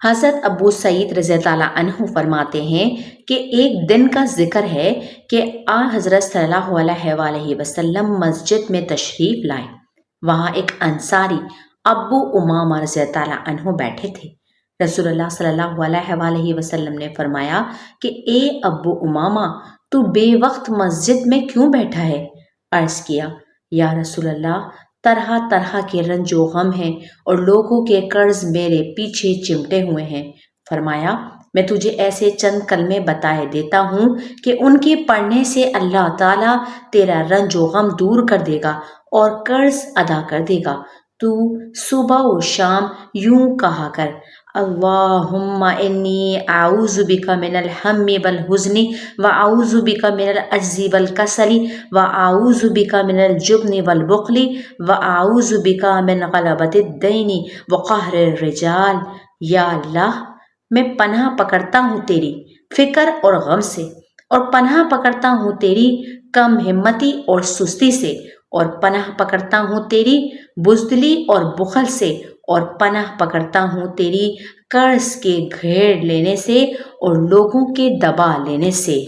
حضرت ابو سعید رضی اللہ عنہ فرماتے ہیں کہ ایک دن کا ذکر ہے کہ حضرت صلی اللہ علیہ وآلہ وسلم مسجد میں تشریف لائے۔ وہاں ایک انصاری ابو امامہ رضی اللہ عنہ بیٹھے تھے۔ رسول اللہ صلی اللہ علیہ وآلہ وسلم نے فرمایا کہ اے ابو امامہ، تو بے وقت مسجد میں کیوں بیٹھا ہے؟ عرض کیا، یا رسول اللہ، طرح طرح کے رنج و غم ہیں اور لوگوں کے قرض میرے پیچھے چمٹے ہوئے ہیں۔ فرمایا، میں تجھے ایسے چند کلمے بتائے دیتا ہوں کہ ان کے پڑھنے سے اللہ تعالیٰ تیرا رنج و غم دور کر دے گا اور قرض ادا کر دے گا۔ تو صبح و شام یوں کہا کر، اللہم انی اعوذ بک من الہم والحزن واعوذ بک من العجز والکسل واعوذ بک من الجبن والبخل واعوذ بک من غلبۃ الدین وقہر الرجال۔ یا اللہ، میں پناہ پکڑتا ہوں تیری فکر اور غم سے، اور پناہ پکڑتا ہوں تیری کم ہمتی اور سستی سے، اور پناہ پکڑتا ہوں تیری بزدلی اور بخل سے، اور پناہ پکڑتا ہوں تیری قرض کے گھیر لینے سے اور لوگوں کے دبا لینے سے۔